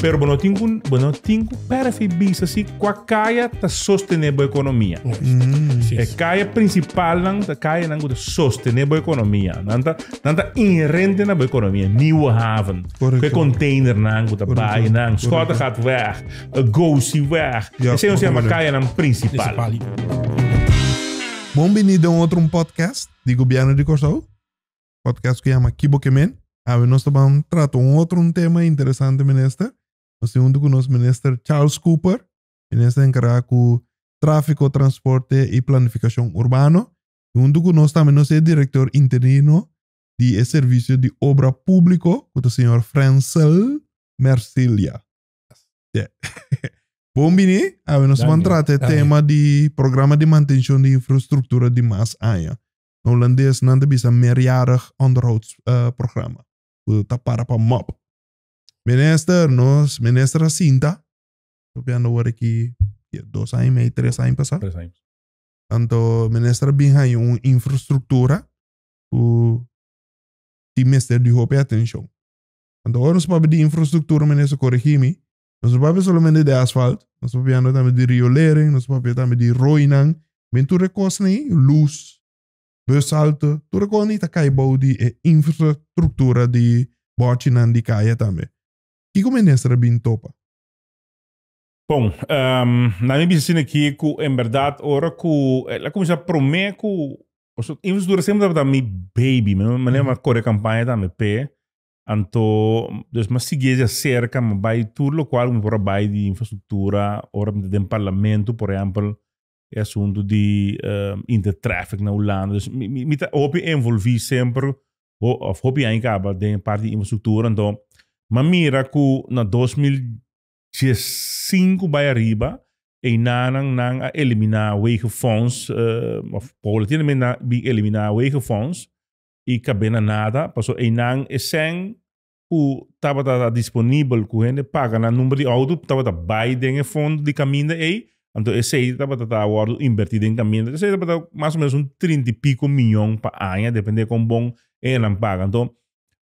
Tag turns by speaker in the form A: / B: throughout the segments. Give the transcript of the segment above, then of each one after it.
A: Pero não tem para bisa si qua caia ta sostener a economia. É caia principal não ta caia não sostener a economia. Nanta inherente na economia. Nieuwe haven. Que container não ta bai não. Schota gaat weg. Gozi weg. Esse é o tema caia não principal.
B: Bem-vindo a outro podcast de governo de Curaçao. Podcast que chama Kibo Kemen. Nós estamos tratando outro tema interessante, ministro. Nós temos conosco o ministro Charles Cooper, ministro encarregado com tráfego, transporte e planificação urbano. Junto conosco também nós é diretor interino de serviço de obra público, com o senhor Francel Mercilia. Yeah. Bem-vindo. Nós vamos tratar o tema de programa de manutenção de infraestrutura de mais área. No holandês não bisa meerjarig onderhoudsprogramma. Tá para MOP. Minister Jacinta. Sopiando agora aqui 2 anos, meio 3 anos passado.
A: 3 anos.
B: Então, minister bem aí uma infraestrutura o ministério de roupa e atenção. Então, agora nós vamos de infraestrutura, minister corrigir-me. Nós vamos somente de asfalto. Nós vamos também de riolering. Nós vamos também de roinang. Men tu recos nem luz. Busalto, tu recon niet kan je bouwen die infraestructuur die bouwtje aan die kaya também. Kiko minister bin topa.
A: Bom, na minha visão aqui, que em verdade, ora que ela começa a prometer que a infraestrutura sempre dá me baby, mas não é corre campanha dá me pé. Então, mas seguir a cerca, mas vai tudo o qual me por vai de infraestrutura, ora de parlamento, por exemplo. É assunto de intertraffic na Holanda. Dus me hoop envolver sempre, of hoop acaba de parte de infraestrutura. Então, mas mira que na 2015 vai arriba e não eliminar wegenfonds, of paulatinamente eliminar wegenfonds e cabe na nada. Passou e não é sem que estava disponível que a gente paga na número de auto, estava vai de fundo de caminho e então, esse aí estava invertido em caminho. Esse aí estava mais ou menos 30 e pico milhões para ano, depende de como bom ele paga. Então,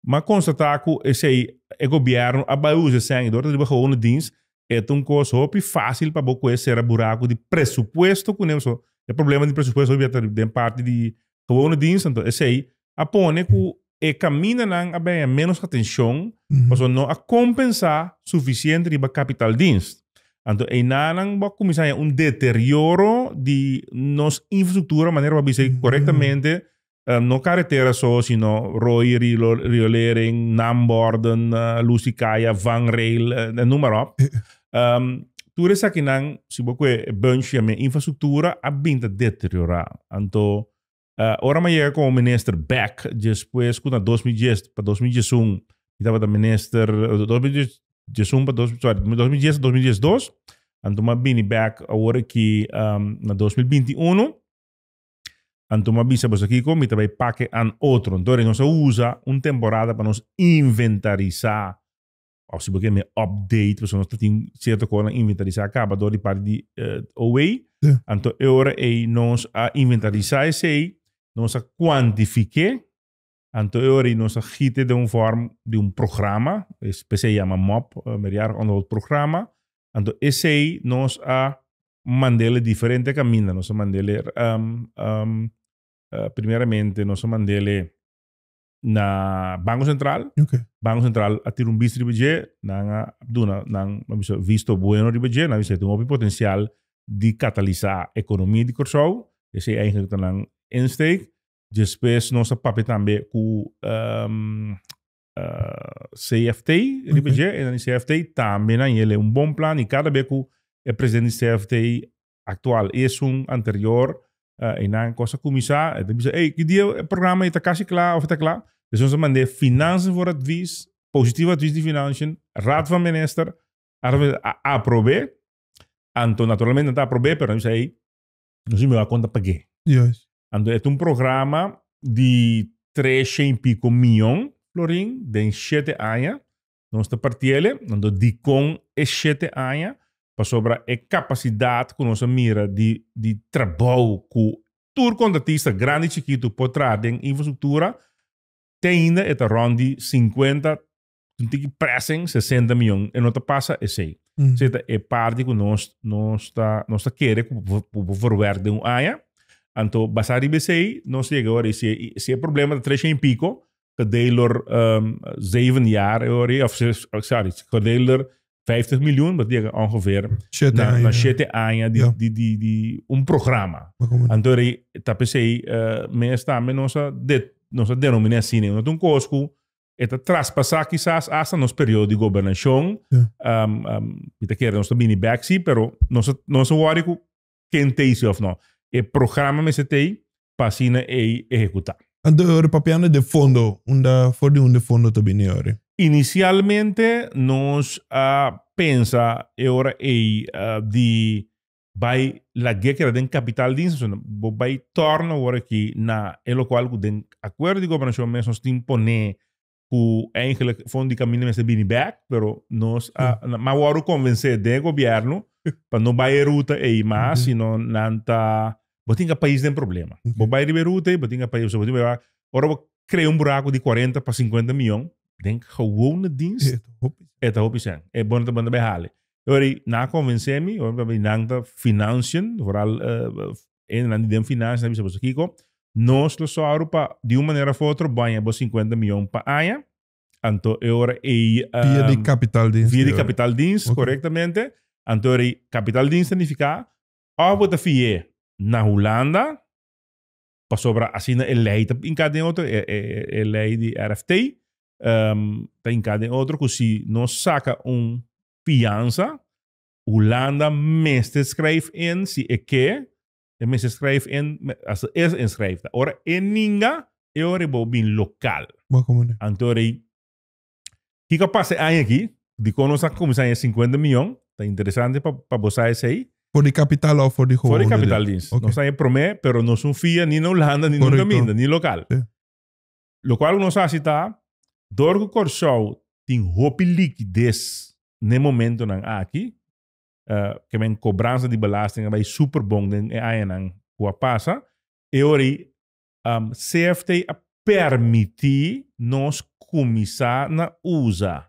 A: mas constatar que esse aí, o governo, a baúza sem dor, de gewoon dienst, é um coisa fácil para você ser buraco de pressuposto, que nem o problema de pressuposto é parte de gewoon dienst. Então, esse aí, apone que o caminho não é menos atenção, para não a compensar suficiente para capital dienst. Então, aí não vai começar deterioro de nossa infraestrutura, maneira para dizer corretamente, não carretera só, sino roi, riolering, namborden, lucicaia, vangrail, número op. Tudo isso aqui não, se você bunch a infraestrutura, a binta deteriorar. Então, ora mais com o ministro Beck, depois, quando 2010 para 2011, estava o ministro 2010, 2012, então eu vim back agora que na 2021, então eu vim aqui como também paque an outro, então nós usa uma temporada para nós inventarizar, ou se você me update, porque nós temos certa coisa inventarizar acaba do parte de away, então agora nós inventarizar esse aí, nós quantificar. Então, agora nós agite de uma forma de um programa, se chama MOP, meerjarig onderhoudsprogramma. Então, esse aí nós mandamos diferentes caminhos. Nós mandamos, primeiramente, nós mandamos na Banco Central.
B: Okay.
A: Banco Central a ter visto de budget, não visto bueno de budget, não visto um potencial de catalisar a economia de Curaçao. Esse é eigenlijk een insteek. Depois, nossa papel também com CFT, e no CFT também ele é bom plano, e cada vez que o presidente do CFT atual é anterior, e na coisa começar, ele diz, que dia o programa está quase klaar, of está klaar? Dus nós mandamos finanças voor advies, positief advies de financiën, raad van minister, aprobé, então naturalmente não está aprobé, pero nós aí, nós vamos a conta paguei.
B: Yes.
A: Então, é programa de 3 e pico milhões, Florin, de 7 anos. Nós partilhamos, então, de com 7 anos, para sobre a capacidade que nós mira de trabalho com todo contratista grande e chiquito por trás de infraestrutura, tem ainda rond de 50 tu tem que pressing 60 milhões e não te passa esse. Zeta é parte que nós está querer para verwerken um aia. Então, basar IBC, nós chega agora se é problema de 3 em pico, que deler 7 jaar, of sorry, que deler 50 miljoen, dat die ongeveer na 7 anos de programa. Então, tapece meestal nossa denominação, não tem cosco, eta traspassa quizás hasta nos período de governação, kita quer nós também backseat, pero nós worry quem tem isso ou não. E programa me se tem passina e executar.
B: Então, o papiano de fundo, onde fundo também é.
A: Inicialmente, nós pensa agora de vai la guerra den capitaldienst, vai torna agora que na o qual den acordo de governação mesmo nos impone que eigenlijk van die caminho met de back, pero nós maar wou convencer de governo para não vai ruta e mais, sino nanta botinga país tem problema. Bo vai de ruta, botinga país, so botinga ora cria buraco de 40 para 50 miljoen, denk gewone dienst. Het hoop is é bom te bij halen. Ora na convencer me, ora bij nanta financiën, vooral en die financiën hebben ze kiko. Nós lo só para de uma maneira ou outra banha 50 milhões para aia. Então agora
B: via de capitaldienst.
A: Via de capitaldienst, okay. Corretamente. Então capitaldienst significa ou você fie na Holanda para sobra assim a lei em cada outro a lei de RFT em cada outro que se nós saca fiança Holanda mestre schrijft in se é que de mensen schrijven in, als ze eerst inschrijft. Ora, en ninga, ora bobin local. Antori, kika pase año aqui, de quando nós começamos 50 milhões, tá interessante para você esse aí.
B: Voor de capital of voor de gewone?
A: Voor de capitaldienst. Okay. Nós estamos promé, pero não são fia nem na Holanda, nem no caminho, nem local. Sí. Lo qual nós está, door que Corsau tem hopi liquidez no momento não aqui, que men cobrança de belasting vai super bom em aenan o passa e ori CFT a permitir nós começar na usa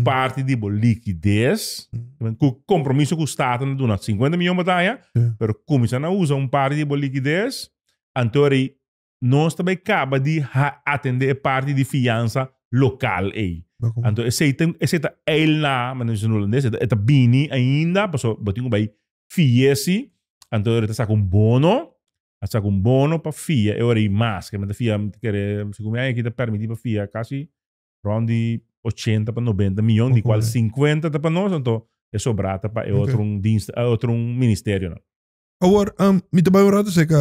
A: parte de liquidez com compromisso com o Estado na dona 50 milhões de batalha, pero começar na usa parte de liquidez, então nós também acaba de atender parte de fiança local aí. Então, esse é ele lá, mas não holandês, é bini ainda, passou, botinho vai fiesi, então ele está com bono para fia, eu orei mais, que a fia, se como é que te permite para fia, quase de 80 para 90 milhões, de qual 50 para nós, então é sobrata para outro ministério.
B: Agora, me também orado se que,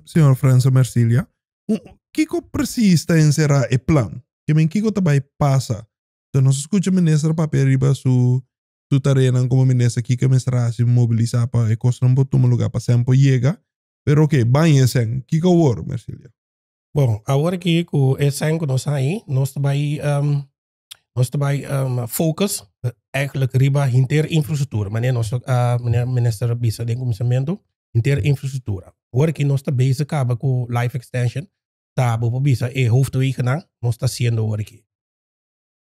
B: senhor França Marcília, que precisa encerrar o plano? Que men kiko também passa. Então, nós escutamos ministra papel riba su terreno como ministra que começará a se mobilizar para e costa não botar um lugar para sempre chega. Pero que banho sen, kiko war, Marcília.
C: Bom, agora que o esen que nós aí, nós também focus eigenlijk riba inter infraestrutura. Mas nós minister bisa de comissamento inter infraestrutura. Agora que nós também bezig acaba com life extension. Tá, bobo bisa hoofdwegen nós está sendo agora aqui.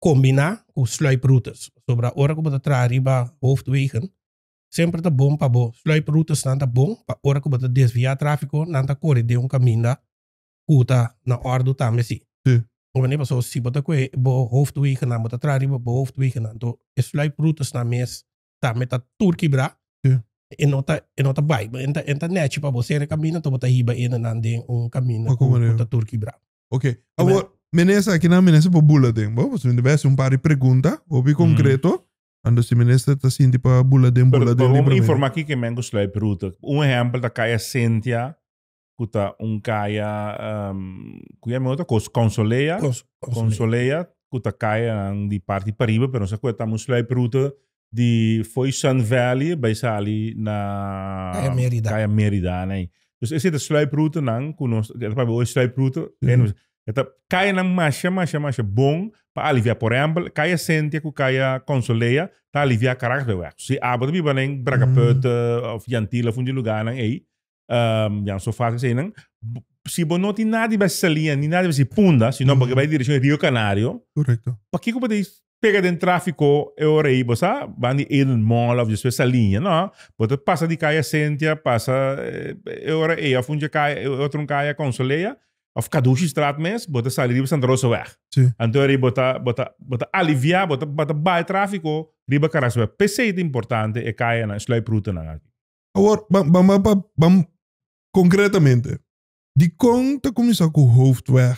C: Combinar com sluiproutes. Sobre a hora que você traz riba hoofdwegen, sempre tá bom para bo sluiproutes não tá bom para hora que você desviar tráfego não tá correr de caminho cuta na ordem tá messi. Como nem passou se você coi bo hoofdwegen não você traz riba bo hoofdwegen não então sluiproutes na mes tá meta turquibra. E nota bai, enta net para você caminho então você riba ina nande caminho com Turquia bra.
B: Ok. Agora, menesa aqui na menesa para bulletin. Bom, você me deve par de pergunta, obi concreto. Ando se menesa tá assim tipo bulletin.
A: Vamos informar aqui que mengo sluip route. Exemplo da caia Sentia, kuta caia cuia outra Consoleia, kuta caia di parte Pariba, pero se kuta mu sluip route foi Sun Valley bij Sali na Kaya Merida, né? Dus esse é sluiproute não, conosco, para o sluiproute, então Kaya não marcha bom para aliviar, por exemplo, Kaya Sentia com Kaya Consoleia, tá aliviar caráter de weg. Se abo de bibanen Bragaput of Jantila fundi lugar não aí, ja, so vaak zeggen, si bo não tem nada de salinha, nem nada de punda, senão porque vai direção Rio Canário.
B: Correcto.
A: Porque como de pega dentro tráfico eurei, bosa, van die Eden Mall of de salinha, não? Bote passa de caia Sentia, passa eurei, of onde caia, outro caia Consoleia, of Kadushi Straat mes, bote salir de Santa Rosa weg.
B: Sim.
A: Então aí bota aliviar, bota bai tráfico, riba carasua. PC é importante e caia na sluipruta na aqui.
B: Agora, vamos concretamente. Die conta começar com o hoofdweg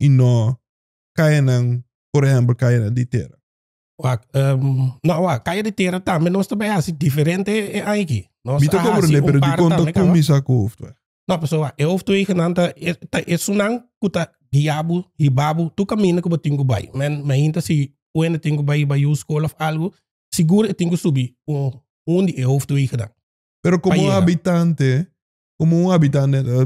B: e não caia na, por exemplo, caia na ditera.
C: Caia de terra também nós também assim diferente aqui.
B: Me tô compreendendo, pero die conta começar com o hoofdweg.
C: Não, pessoal, é hoofdweg nanta é sunang kuta giabu hibabu tu caminha que botinho bai. Men ainda se o ene tingo bai o escola of algo, seguro tingo subir onde é hoofdweg dan.
B: Pero como un habitante,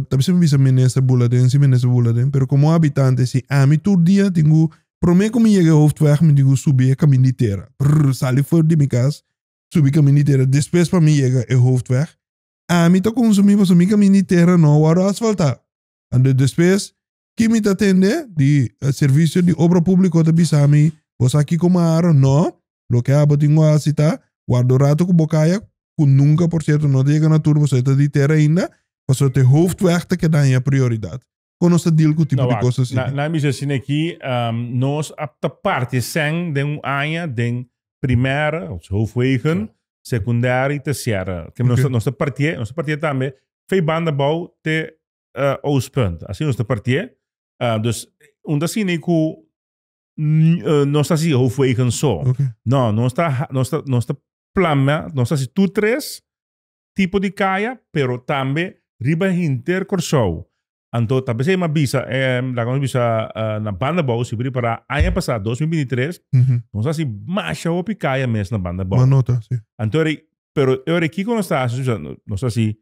B: también se me dice minister Bulletin, pero como habitante, si a mí todo día tengo, prometo que me llegue a hoofdweg, me digo subir a caminitera. Sale fuera de mi casa, subir caminitera. Después para mí llega a hoofdweg. A mí to consumir para subir caminitera, no guardo asfaltar. Y después, ¿qué me atende? De servicio de obra pública te bisa a mí, vos aquí como aro, no. Lo que hago tengo a citar, guardo rato con bocaya, nunca, por cierto, não chega na turma, você está de terra ainda, mas você tem hoofdweg que dá a prioridade. Quando você deal com o tipo de coisa assim.
A: Na minha assim aqui, nós a parte sem de área de primeira, hoofdwegen, secundária e terceira. Que nossa partie também foi banda bouw te Oostpunt. Assim nossa partie, dus onde assim nem que não está assim hoofdwegen só. Não, não está plama, não sei se tu três tipo de caia, pero também riba intercorso. Então, talvez é uma bisa, na banda bouw, se vir para ano passado, 2023, não sei se mais ou caia mesmo na banda bouw.
B: Uma nota, sim.
A: Então, pero eu aqui quando está, não sei se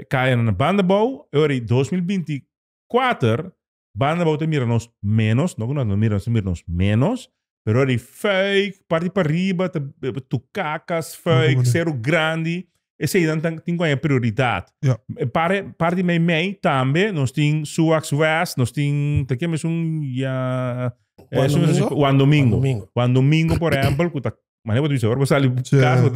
A: caia na banda bouw, eu 2024, banda bouw te mira-nos menos, não mira-nos menos, pero aí fake, parte para riba, tu cacas, fake, zero grande, esse aí não tem a prioridade.
B: Yeah.
A: Parte de mim também, nós temos Suax West, nós temos, temos Juan Domingo, por exemplo, mas eu vou dizer, agora sali caso,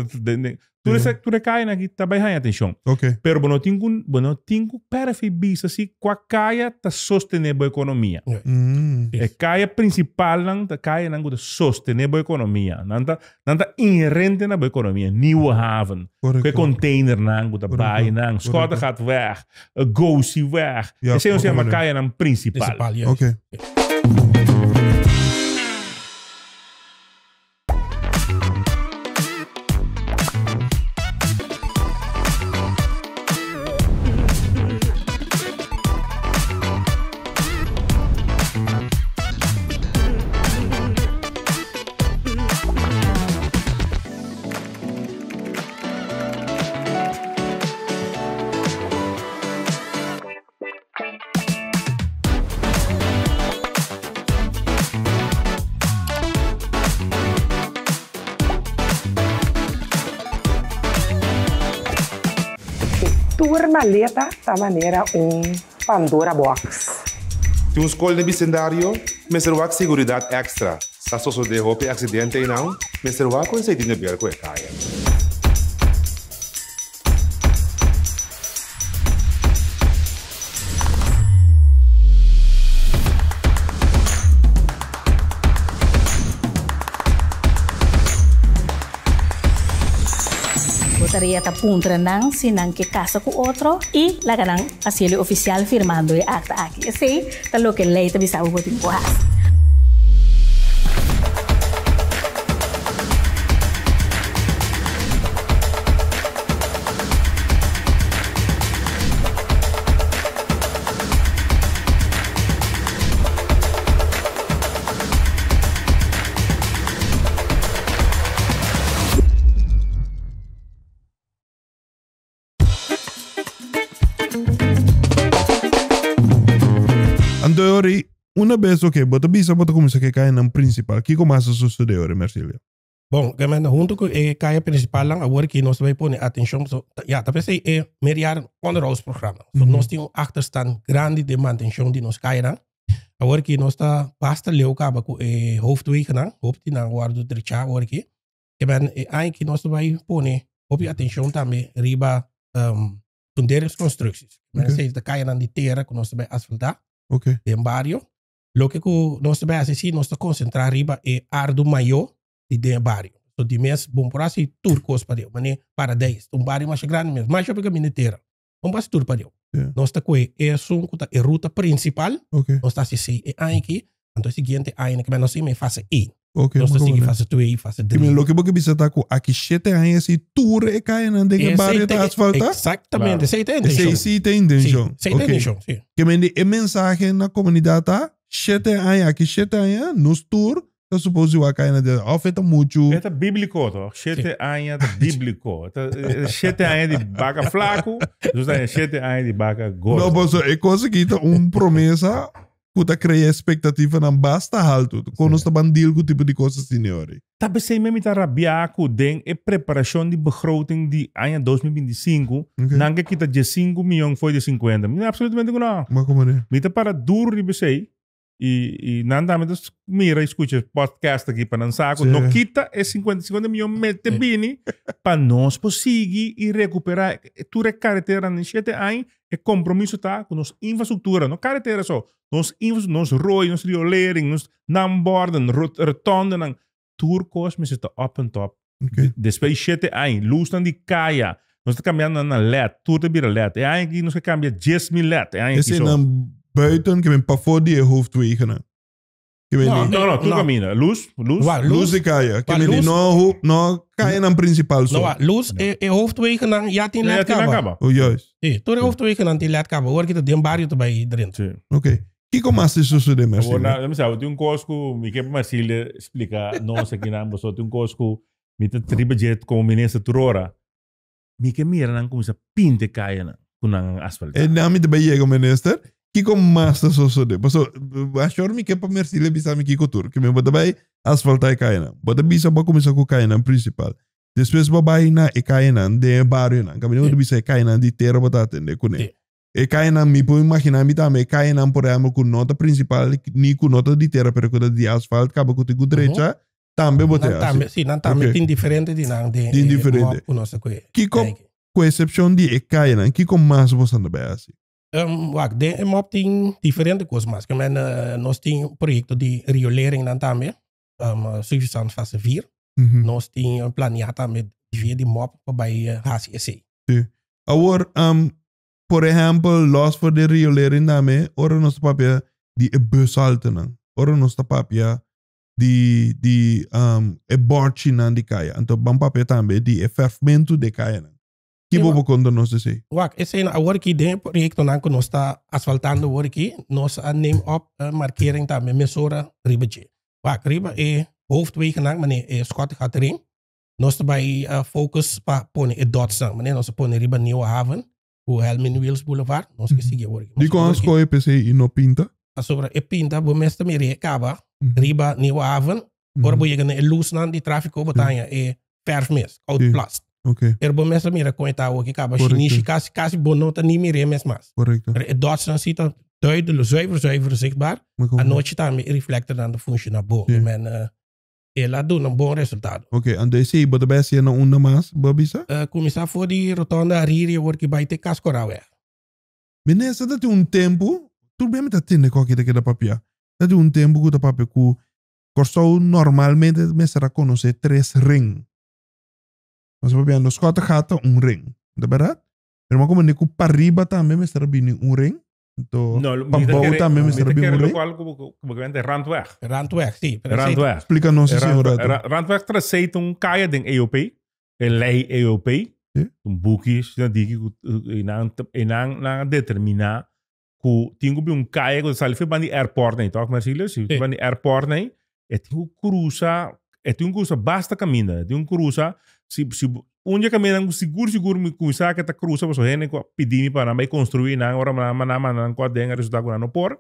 A: tu cai aqui, também há atenção.
B: Ok.
A: Pero não tenho para bisa se com a caia tá sostener a economia. É caia principal não tá caia não tá sostener a economia. Não tá inerente na economia. New haven, que container não tá bai não, Scott gaat weg, Gosi weg. Esse é o chama caia não principal.
B: Ok.
D: Tua maleta da maneira Pandora Box.
E: Tem escolha de bicendário, mas será seguridade extra. Se a pessoa de roupa acidente e não, mas será com esse dinheiro bem com a caia.
F: Botaria ta puntra nang sinang que casa com outro e lá ganang asilo oficial firmando e acta aqui. Assim, tá lo que lei ta bisa o tempo has.
B: Andori, una vez, ok, bota bisa, bota começa que cai na principal. Que começa a suceder, Marcília?
C: Bom, kami junto com kaya principal lang, agora que nós vai pôr atenção, so, ja, talvez meer jaren onderhoudsprogramma. So, nós temos achterstand grande de manutenção de nós kaya lang. Agora que nós está basta leu acaba com hoofdwegen lang, hoofd na guardo trecha agora que ben aí que nós vai pôr op atenção também riba fundeiras construções. Mas sei da kaya lang de terra que nós vai asfaltar.
B: Ok.
C: De barrio. Lo que nós vai assistir, nós está concentrar riba ardo maior de barrio. So di mes bom por assim turcos para eu, mas para 10, barrio mais grande mesmo, mais para caminho terra. Vamos passar tur para eu. Nós está com a ruta principal.
B: Ok.
C: Nós está assim aqui, então seguinte aí que nós me fase 1.
B: Ok.
C: Nós está seguindo fase 2, fase 3.
B: Lo que você precisa com aqui 7 anos esse tour e cai na de barrio da asfalta.
C: Exatamente, essa é a
B: intenção. Essa é a intenção.
C: Essa é a intenção, sim.
B: Que me a mensagem na comunidade tá 7 anos aqui 7 anos nos tour. Eu suposto que a de afeta muito.
A: É bíblico, toch? 7 anos é bíblico. 7 anos de baga flaco, dus 7 anos de baga gordo.
B: Não, mas é coisa que promessa que cria expectativa não basta alto. Quando nós estamos deal com tipo de coisas senhores.
A: Tá sem mesmo tá rabiaco den a preparação de begroting de ano 2025. Não que kita de 5 milhões foi de 50. Não absolutamente não.
B: Mas como é?
A: Mita para duro de você. E não dá mais mira escuta podcast aqui para não saco não quita é 50 milhões mete bini para nós conseguir e recuperar toda a carretera em 7 anos é compromisso tá com nossa infraestrutura não carretera só nos rooi nos riolering nos namborden rotonde não turcos mas está up and top depois 7 anos luz de caia nós está cambiando na LED tudo vira LED é aí que nós cambia 10.000 LED é aí que só
B: buiten, que ben pa voor die hoofdwegen.
A: Não, tu caminha. Luz
B: de caia. Que ben no caia na principal
C: só. Não, luz é hoofdwegen dan já tem LED cabo.
B: Oh, juist.
C: Sim, toda hoofdwegen dan tem LED cabo. Hoor que tem barrio também dentro.
B: Ok. Que como assim isso de Marcília?
A: Eu não tem cosco, me quer Marcília explicar, nós aqui na Ambo, tem cosco, me te tribujet como ministro Turora. Me quer mira não como se pinte caia com asfalto.
B: E na me de chega minister. Que como master so de. Paso achor mi que pa Marcília bisa mi que tour, que me bota bai asfaltar e caia. Bota bisa ba começar com caia principal. Depois ba bai na e caia de barrio na. Caminho bota bisa caia de terra bota atender com ele. E caia mi pode imaginar mi também caia por exemplo com nota principal ni com nota de terra, pero com de asfalto acaba com o direita também bota assim.
C: Sim, não também tem diferente de não de
B: diferente. Que com exceção de e caia, que como mais você anda bem assim.
C: De mop tem diferente coisas mais. Nós temos projeto de riolering dan também, suficiente fase 4. Nós temos planeado também de mop para HCSC.
B: Sim. Agora, por exemplo, los voor de riolering também, ora nós papia de busalten não. Ora nós papia de borchi nan de caia. Então, bam papia também de fermento de caia não. Que bobo quando nós sei.
C: Esse é agora que tem projeto não que nós está asfaltando agora aqui, nós name op markering também mesura riba je. Riba é hoofdwegen não, mas é Scott gaat erin. Nós vai focus para pôr dots não, mas nós pôr riba Nieuwe Haven, o Helmin Wheels Boulevard, nós que seguir agora.
B: Die com as coisas PC e no pinta.
C: Sobre e pinta, bo mesta me recaba riba Nieuwe Haven, ora bo je luz não de tráfego botanha é verfmes, oud plast.
B: Okay.
C: Er bom mesmo mira com eta o que acaba chinês quase bom não tá nem mira mesmo mais.
B: Correto.
C: Dots não cita duidelijk zuiver zichtbaar. A noite tá me reflector dan de funciona bom. Men ela dá bom resultado.
B: Ok, en deze is de beste na onda mas, babisa?
C: Começar voor die rotonda riri wordt que vai ter cascorau é.
B: Menesa dat tempo, tu bem tá tendo qualquer daquela papia. Dat tempo que tá papia que corso normalmente me será conhecer 3 ring. Mas papia nos quatro gata ring, de verdade? Pero como nico para arriba também me será bem ring. Então, para baixo também me será bem ring.
A: Como que vende Randweg.
C: Randweg, sim.
A: Randweg.
B: Explica-nos senhora.
A: Randweg traceita caia den EOP, lei EOP, boekjes dan die inang determinar que tinha caia que sale foi bandi airport nem toch Marcelo, se bandi airport nem é tinha cruza basta caminha, tinha cruza se onde caminha seguro me começar que tá cruza para gente pedir para me construir na hora na com den resultado no por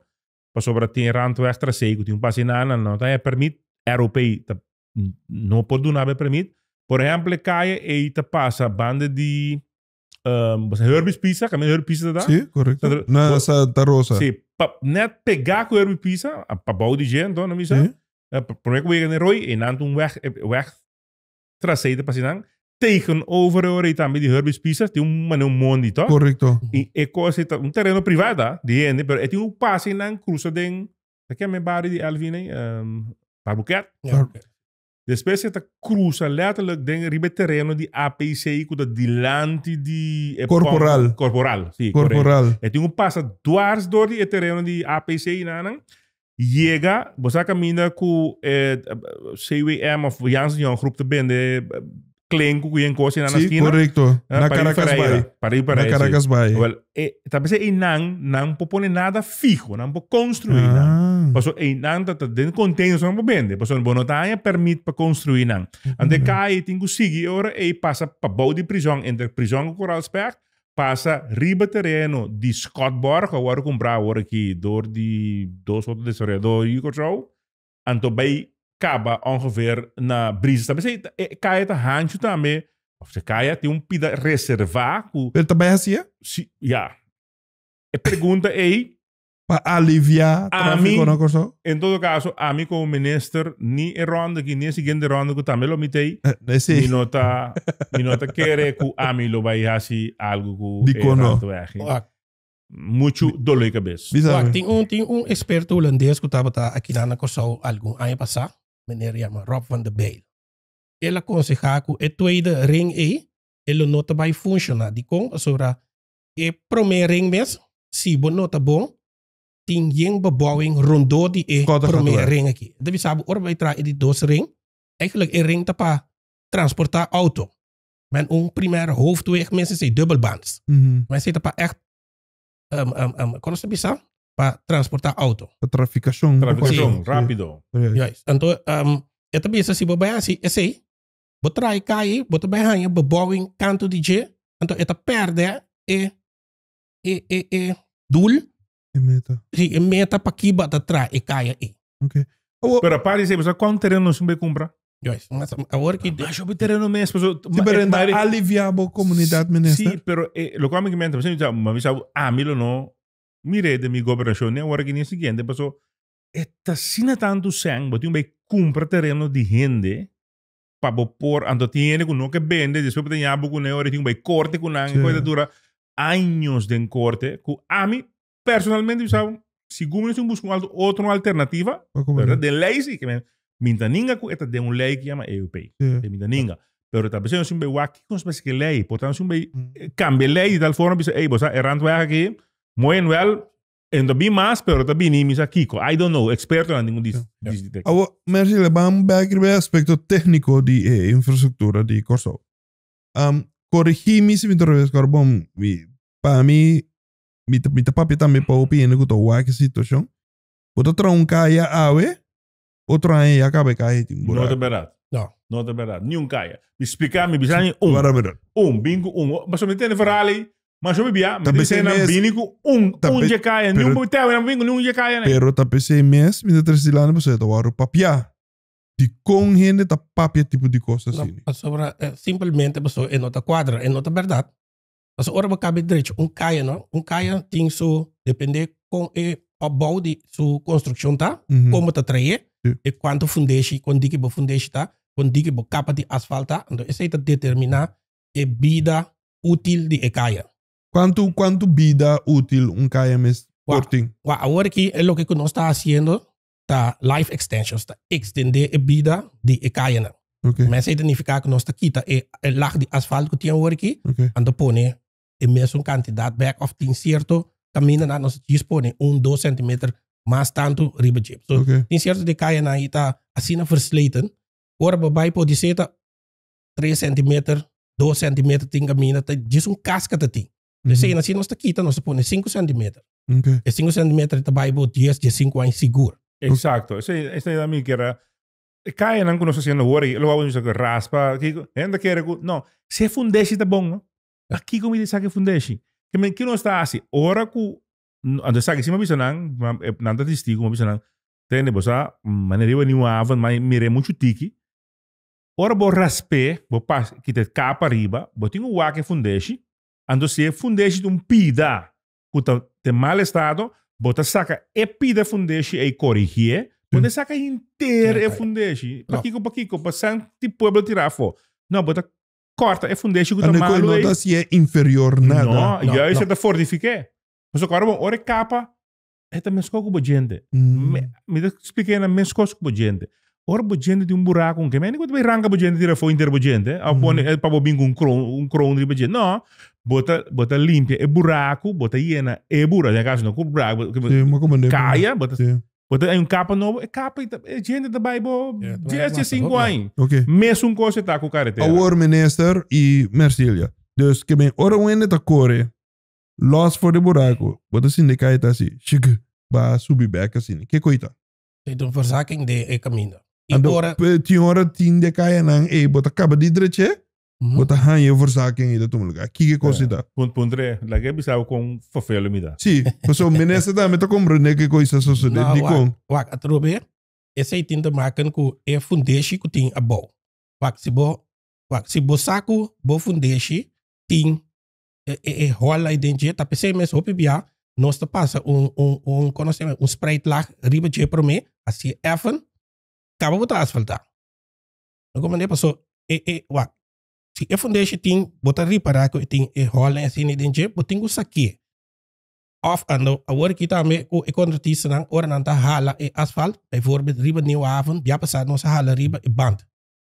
A: para sobre tem Randweg tracei que tinha passar não tá permite europeu não pode nada permit. Por exemplo, caia e te passa banda de Herbis Pizza, caminho Herbis Pizza da.
B: Sim, correto. Na Santa Rosa.
A: Sim, net pegar com Herbis Pizza, para bouw die gente, não misa.
B: Sim.
A: Probeer ik weer in Roy en dan toen weg traceren pas dan tegenover hoor dan met die Herbis Pizza, tem um mundo, toch?
B: Correcto.
A: E coisa um terreno privado, de gente, pero é tem um passe nan cruza den, que é me bari de Alvine, para Buquet.
C: Ja, oké.
A: Depois você cruza letterlijk den ribe terreno de APC, que dilante de
B: Corporal.
A: Corporal, sim.
B: Corporal.
A: É tem um passa dwars door die terreno de APC nan. Chega, você caminha com CWM of Janssen Young groep te bende, klein com quem coisa na
B: Sim,
A: esquina.
B: correcto. Na Caracas Bay.
A: Para ir para
B: Na Caracas Bay.
A: Well, talvez e não pode nada fijo, não pode construir não. Passo e não tá dentro container não pode vender, passo não tem permite para construir não. Ande cai tem que seguir ora e passa para bouw de prisão entre prisão com Coralsberg. Passa riba terreno de Scottborg, agora comprar agora aqui door die 2 outros desarrollador e zo. En toen bij Caba ongeveer na Brisa. Também cai het handje também. Of se cai tem pida reservar.
B: Ele também é assim?
A: Ja. E pergunta é
B: para aliviar tráfico na costa?
A: Em todo caso, a mim como minister, nem a ronda que nem a seguinte ronda que também lo mitei.
B: Sim.
A: Mi nota querer que a mim lo vai assim algo
B: que
A: errado muito dor de cabeça.
C: Tem experto holandês que estava aqui na Kosovo algum ano passado, meneer Rob van der Bijl. Ele aconselha que a tweede ring ele não vai funcionar. Die kon, sobre a primeira ring mesmo, se você não tá bom, tem geen bebouwing rondom die primeira ring aqui. Dat we saben, ora wij draaien die dos ring. Eigenlijk een ring para transportar auto. Men een primaire hoofdweg, mensen zijn dubbelbands. Men zit para echt, como se bisa? Para transportar auto.
B: Traficação.
A: Rápido.
C: Juist. Então, esta bisa si babaya si, esse, botrai kai, botabay hanya bebouwing kanto die je. Então, esta perde doel.
B: Meta.
C: Sim, meta para que bata atrás e caia aí.
B: Ok.
A: Pero a parte você quanto terreno não vai comprar?
C: Mas agora que
A: mas o terreno mesmo,
B: mas aliviar a comunidade minister.
A: Sim, pero lo que me comenta, você me sabe, milo não, mire de mi governação, né, agora que nem seguinte, passou, esta sina tanto sang, botinho vai comprar terreno de gente para pôr, ando tiene com não que vende, depois tem abo com neuro, tem vai corte com nang, coisa dura anos de corte, com mim personalmente, sabe, segundo eu busco outra alternativa, de lei sim, que minta ninga com esta de lei que chama EUP, de minta ninga, pero talvez eu sim vai aqui com espécie de lei, portanto sim vai cambiar lei de tal forma que ei, você errando vai aqui, muito well, ainda bem mais, pero também nem misa Kiko, I don't know, experto na nenhum disso.
B: Mas ele vamos ver o aspecto técnico de infraestrutura de Kosovo. Corrigir-me se me interessa, bom, para mim Mita papi também para opinar que tô aqui situação. Bota caia awe, outro aí acaba cair.
A: Não é verdade. Não é verdade. Nenhum caia. Me explicar me bisani bingo mas eu me entendo verali, mas eu me bia, me dizendo bingo je caia, nenhum botel, não bingo nenhum je caia, né?
B: Pero tá pensei mês, me detersilando você tá waro papia. De com gente tá papia tipo de coisa assim.
C: Sobre simplesmente pessoa é nota quadra, é nota verdade. Mas ora we cabe direito caia, não? Caia tem so depender com o opbouw de sua construção tá, como tá trazer, e quanto fundação, quando diga bo fundação tá, quando diga bo capa de asfalto tá, então esse é determinar a vida útil de caia.
B: Quanto vida útil caia mes porting?
C: Agora que é o que nós está fazendo, tá life extensions, tá extender a vida de caia não.
B: Okay.
C: Mas significa que nós está quita a laag de asfalto que tinha agora aqui, ando pone a mesma quantidade back of tem certo caminho na nós dispõe 2 centimeter mais tanto riba jeep. So tem certo de caia na ita assim na versleten. Ora babai pode ser 3 centimeter, 2 centimeter tem caminho, tá diz casca tá tem. Assim assim nós está quita nós põe 5 centimeter. E 5 centimeter tá bai bo 10 de 5 anos seguro.
A: Exacto. Esse é a minha que era caia não conosco sendo agora, lo vamos a raspa, que ainda quer não, se fundação tá bom, não? Aqui como ele sabe fundação. Que não está assim. Ora que ando sabe se me bisa nada testigo me bisa tem bosa maneira eu não avan mas mire muito tiki ora bo raspe, bo pas kita capa riba, bo tinha wake fundeshi, ando se fundeshi pida, kuta te mal estado, bota saca e pida fundeshi e corrigir, bota saca inteiro e fundeshi, pakiko, pa santi pueblo tirar fo. Não, bota corta e fundeshi kuta malo.
B: Não nota se é inferior nada.
A: Não, juist é da fortifique. Mas agora bom, ora capa, é também escoco bo gente. Me expliquei na mescos bo gente. Ora bo gente de buraco, que nem quando vai ranca bo gente tirar fo inteiro bo gente, a pone é para bo bingo crown de bo gente. Não. Bota limpia e buraco, bota hiena e buraco, nel caso não, com buraco, caia, bota aí capa novo, e capa e gente também, bo, 5 anos. Mesmo coisa tá com carretera.
B: Our minister e Mercilia. Dus que bem, ora o ende tá corre, loss for de buraco, bota assim de caia tá assim, chega, ba subir back assim, que coita?
C: Então, verzaking de caminho.
B: Tinha hora de caia não, bota acaba de direito. Bota hanje verzaking in dat omloop. Kijk coisa da.
A: Pontre, la que bisau com fofelo me dá.
B: Sim, mas o ministro da meta compreender que coisa sucede.
C: Wak atrobe, esse tem de maken ku e fundeshi ku ting abo. Wak si bo saku bo fundeshi ting e rola identie, tapi se mes hopi bia, nós te passa conhecimento, sprite lag riba je pro me, assim even, acaba botar asfaltar. Não como nem passou wak. Se a fundação tem, bota reparar que tem rola assim identie, boting o saque. Of ando, agora que também o contratista não, ora não tá hala e asfalto, bijvoorbeeld riba nieuw haven, já passado nossa hala riba e band.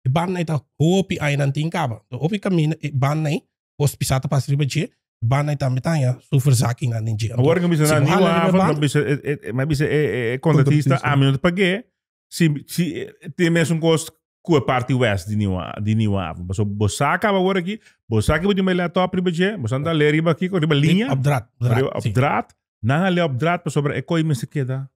C: E band não tá hopi aí não tem cabo. O hopi caminho e band não, os pisata pas riba je, band não também tá ya, super zaking na ninja.
A: Agora que bisa na nieuw haven, mas bisa contratista a minuto pague, se tem mesmo custo com a parte oeste de New Haven. Mas o Bossa acaba agora aqui. Bossa que pode melhorar top riba je. Bossa anda ler riba aqui com riba linha. Opdraad. Não ler opdraad para sobre a coisa se queda.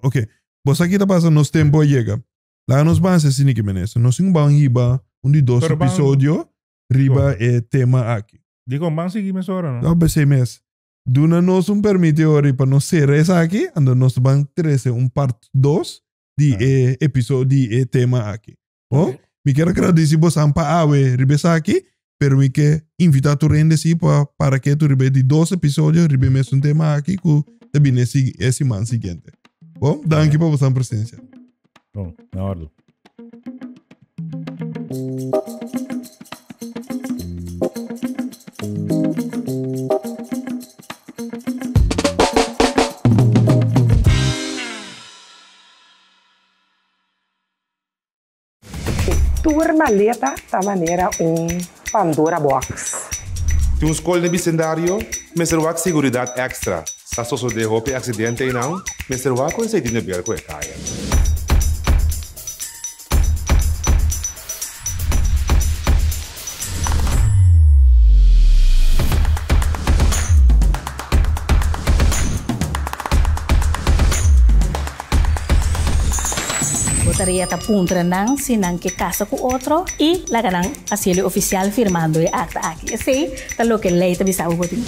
B: Ok. Bossa aqui tá passando nos tempo chega. Lá nos vamos assim que menessa. Nós sim vamos riba de 2 episódios riba é tema aqui.
A: Digo vamos seguir mais hora, não?
B: Não, bem mês. Duna nos permite ora para nós ser essa aqui, ando nós vamos trazer parte 2 de episódio de tema aqui. Oh, me quero agradecer você para awe ribesa aqui, pero me que invitar tu rende si para que tu ribe de 2 episódios ribe mesmo tema aqui com também esse man seguinte. Bom, danke para vossa presença.
A: Bom, na ordem.
D: Tua maleta da maneira Pandora Box.
E: Tem um escolha de bicendário, mas não há segurança extra. Se só de roupa acidente e não, mas não há coisa de neber com a caia.
F: Botaria ta puntra nang sinang que casa com outro e lá ganang asilo oficial firmando e acta aqui. Assim, tá lo que lei ta bisa o botin